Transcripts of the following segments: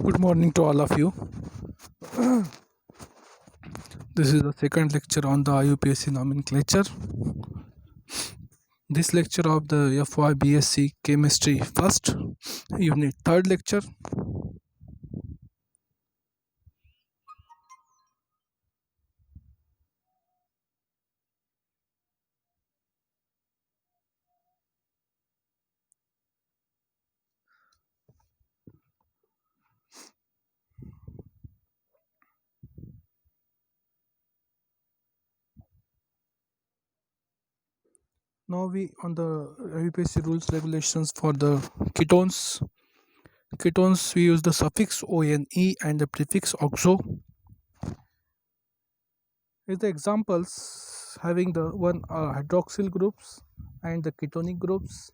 Good morning to all of you. This is the second lecture on the IUPAC nomenclature. This lecture of the FY Chemistry first unit, third lecture. Now we on the IUPAC rules regulations for the ketones. Ketones we use the suffix ONE and the prefix oxo. Is the examples having the one hydroxyl groups and the ketonic groups.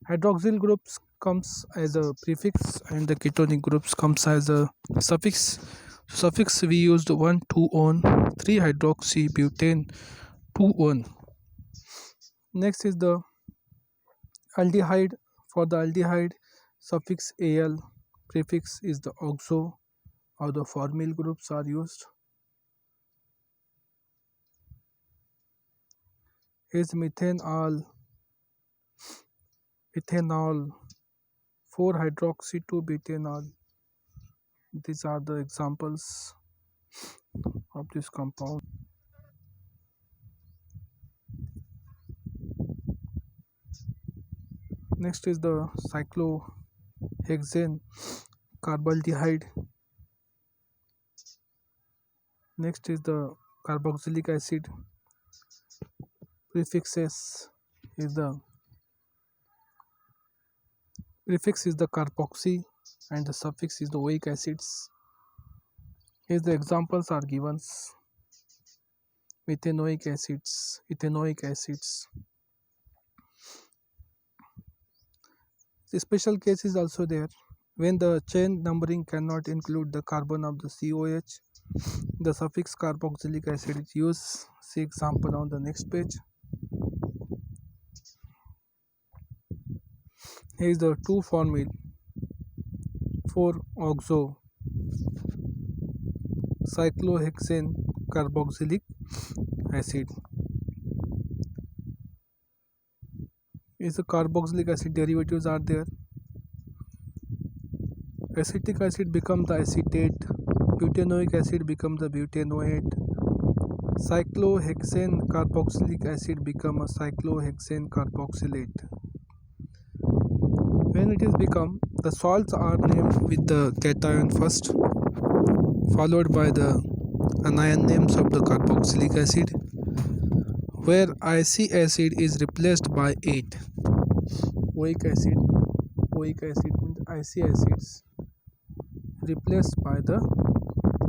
Hydroxyl groups comes as a prefix and the ketonic groups comes as a suffix. Suffix we used 1 2 on 3 hydroxy butane 2 on. Next is the aldehyde. For the aldehyde, suffix al, prefix is the oxo or the formyl groups are used. Is methanol, ethanol, 4 hydroxy 2 butanol. These are the examples of this compound. Next is the cyclohexane carbaldehyde. Next is the carboxylic acid. Prefix is the carboxy and the suffix is the oic acids. Here the examples are given: methanoic acids, ethanoic acids. The special case is also there when the chain numbering cannot include the carbon of the COH. The suffix carboxylic acid is used. See example on the next page. Here is the 2 formyl 4 oxo cyclohexane carboxylic acid. Is the carboxylic acid derivatives are there. Acetic acid become the acetate, butanoic acid become the butanoate, cyclohexane carboxylic acid become a cyclohexane carboxylate. When it is become, the salts are named with the cation first, followed by the anion names of the carboxylic acid, where IC acid is replaced by 8. Oic acid means IC acids replaced by the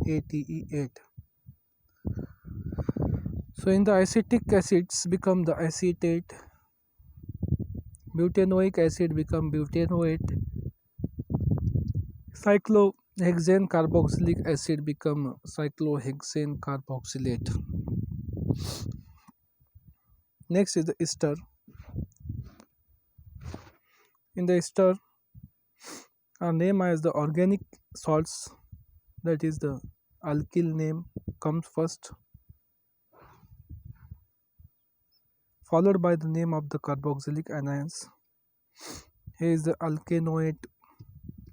ATE8. So in the acetic acids become the acetate, butanoic acid become butanoate, cyclohexane carboxylic acid become cyclohexane carboxylate. Next is the ester. In the ester are named as the organic salts, that is the alkyl name comes first, followed by the name of the carboxylic anions. Here is the alkanoate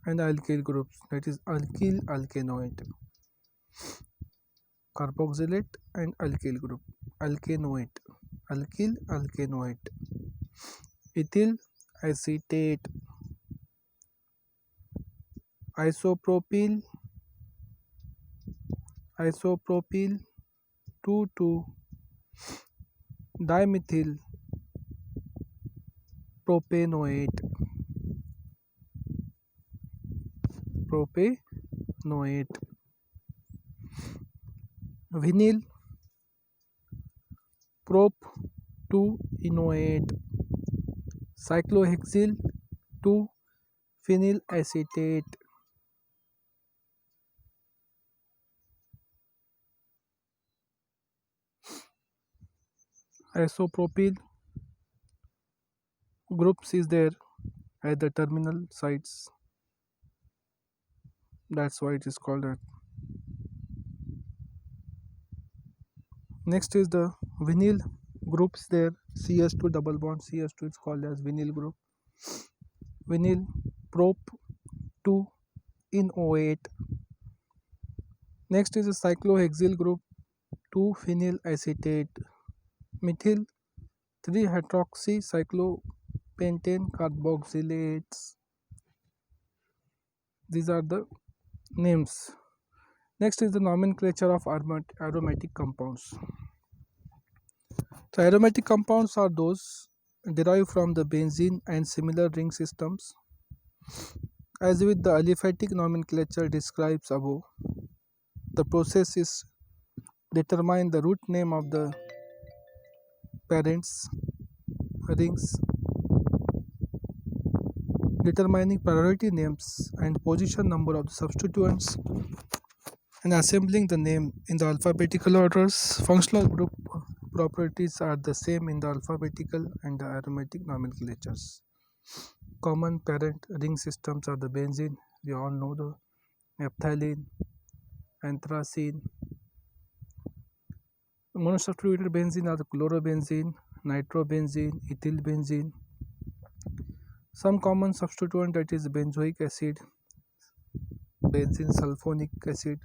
and alkyl groups, that is alkyl alkanoate, carboxylate and alkyl group, alkanoate, alkyl alkanoate, ethyl acetate, isopropyl 2,2 dimethyl propanoate, vinyl prop 2 enoate, cyclohexyl 2 phenyl acetate, isopropyl groups is there at the terminal sites. That's why it is called that. Next is the vinyl groups there. CS2 double bond CS2 is called as vinyl group. Vinyl prop 2 in O8. Next is a cyclohexyl group 2 phenyl acetate. Methyl 3 hydroxy cyclopentane carboxylates. These are the names. Next is the nomenclature of aromatic compounds. So aromatic compounds are those derived from the benzene and similar ring systems. As with the aliphatic nomenclature describes above, the process is determine the root name of the parents rings, determining priority names and position number of the substituents, and assembling the name in the alphabetical orders. Functional group properties are the same in the alphabetical and the aromatic nomenclatures. Common parent ring systems are the benzene, we all know the naphthalene, anthracene. Monosubstituted benzene are the chlorobenzene, nitrobenzene, ethylbenzene. Some common substituent, that is benzoic acid, benzene sulfonic acid,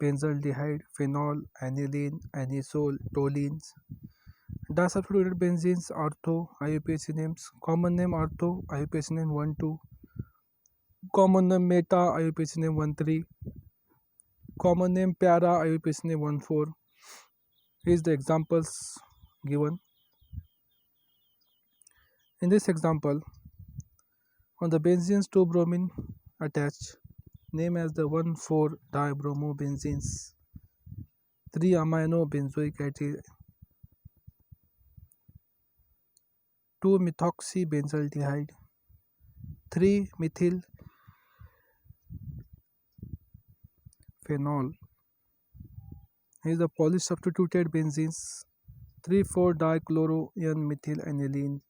benzaldehyde, phenol, aniline, anisole, toluenes. Disubstituted benzenes, ortho iupacinames. Common name ortho iupacinane 1,2. Common name meta iupacinane 1,3. Common name para iupacinane 1,4. Here is the examples given. In this example, on the benzenes 2 bromine attached, name as the 1,4-dibromobenzenes, 3 amino benzoic acid, 2 methoxy benzaldehyde, 3 methyl phenol. Here is the polysubstituted benzenes, 3,4-dichloroN-methyl-aniline,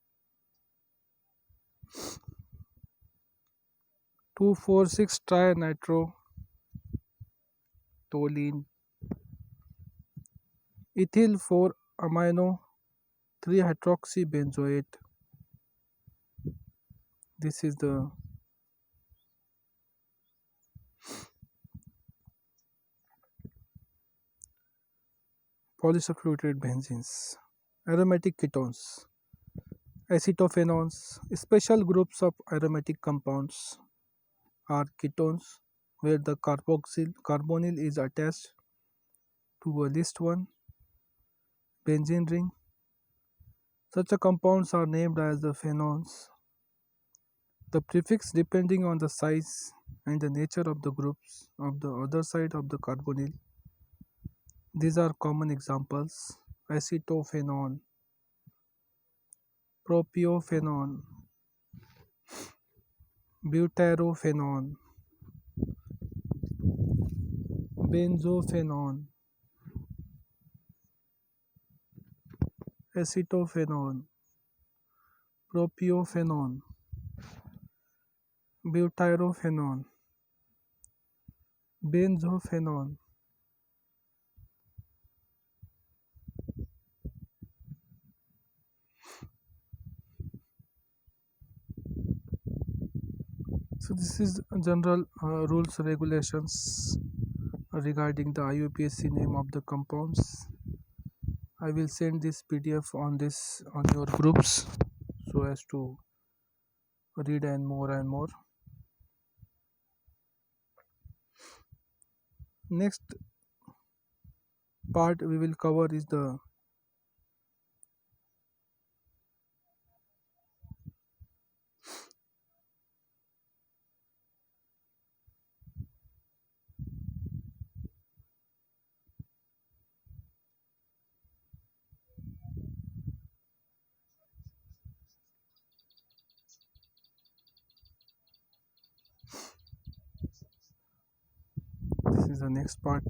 2,4,6-trinitrotoluene, ethyl 4-amino 3-hydroxybenzoate. This is the polysubstituted benzenes. Aromatic ketones, acetophenones. Special groups of aromatic compounds are ketones, where the carbonyl is attached to a list 1 benzene ring. Such a compounds are named as the phenones. The prefix depending on the size and the nature of the groups of the other side of the carbonyl. These are common examples: acetophenone, propiophenone, butyrophenone, benzophenone, acetophenone, propiophenone, butyrophenone, benzophenone. So this is general rules regulations regarding the IUPAC name of the compounds. I will send this PDF on your groups so as to read and more. Next part we will cover is the this is the next part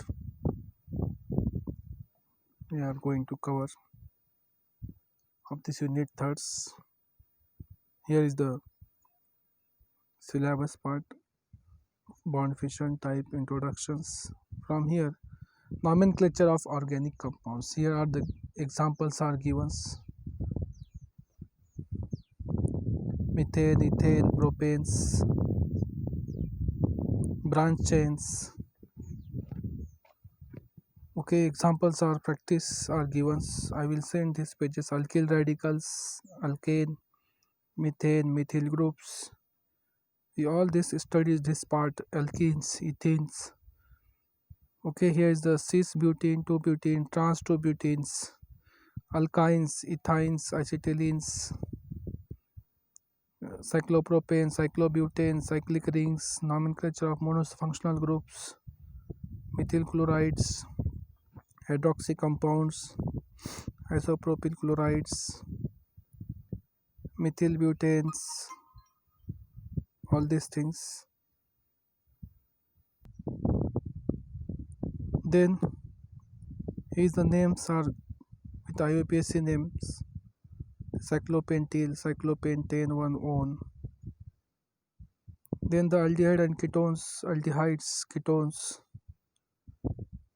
we are going to cover of this unit thirds. Here is the syllabus part, bond fission type introductions. From here, nomenclature of organic compounds. Here are the examples are given: methane, ethane, propanes, branch chains. Okay, examples are practice are given. I will send these pages: alkyl radicals, alkane, methane, methyl groups. We all this studies this part: alkenes, ethanes. Okay, here is the cis butene, 2 butene, trans 2 butenes, alkynes, ethynes, acetylenes, cyclopropane, cyclobutane, cyclic rings, nomenclature of monofunctional groups, methyl chlorides, hydroxy compounds, isopropyl chlorides, methyl butanes, all these things. Then here is the names are with IUPAC names: cyclopentyl, cyclopentane, 1-one. Then the aldehyde and ketones, aldehydes, ketones,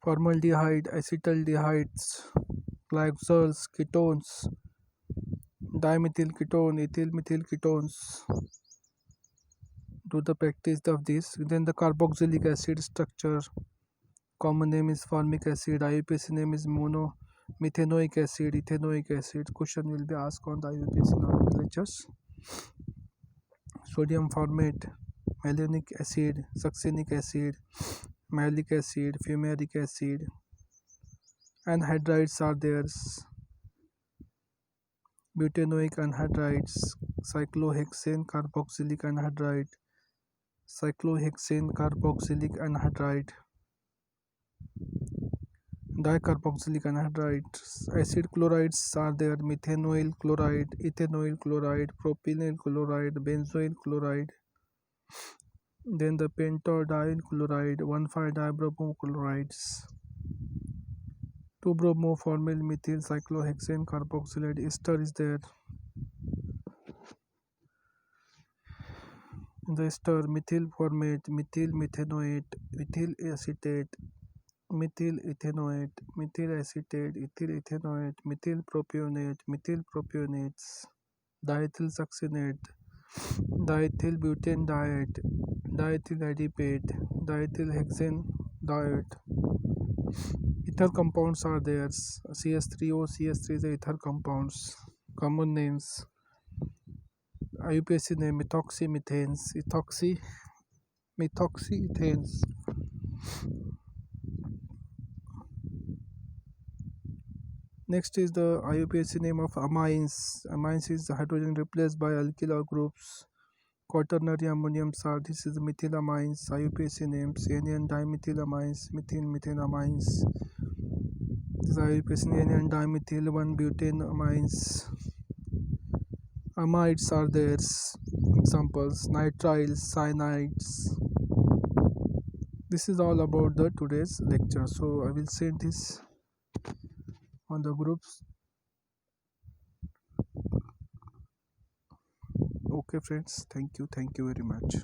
formaldehyde, acetaldehydes, glycols, ketones, dimethyl ketone, ethyl methyl ketones. Do the practice of this. Then the carboxylic acid structure. Common name is formic acid. IUPAC name is methanoic acid, ethanoic acid. Question will be asked on the IUPAC nomenclatures. Sodium formate, malonic acid, succinic acid, malic acid, fumaric acid. Anhydrides are there: butanoic anhydrides, cyclohexane carboxylic anhydride, cyclohexane carboxylic anhydride, dicarboxylic anhydrides. Acid chlorides are there: methanoyl chloride, ethanoyl chloride, propylyl chloride, benzoyl chloride. Then the pentadiol chloride, 1,5-dibromo chlorides, 2-bromo formyl methyl cyclohexane carboxylate ester is there. In the ester, methyl formate, methyl methanoate, methyl acetate, methyl ethanoate, methyl acetate, ethyl ethanoate, methyl propionate, methyl propionates, diethyl succinate, diethyl butane diet, diethyl adipate, diethyl hexane diet. Ether compounds are there: CS3O, CS3 is the ether compounds. Common names: IUPAC name methoxymethanes, methoxyethanes. Next is the IUPAC name of amines. Amines is the hydrogen replaced by alkyl groups. Quaternary ammoniums are, this is methylamines. IUPAC names: anion dimethylamines, methyl methenamines. This is IUPAC anion dimethyl 1-butane amines. Amides are there: examples nitriles, cyanides. This is all about the today's lecture. So I will send this on the groups. Okay friends, thank you very much.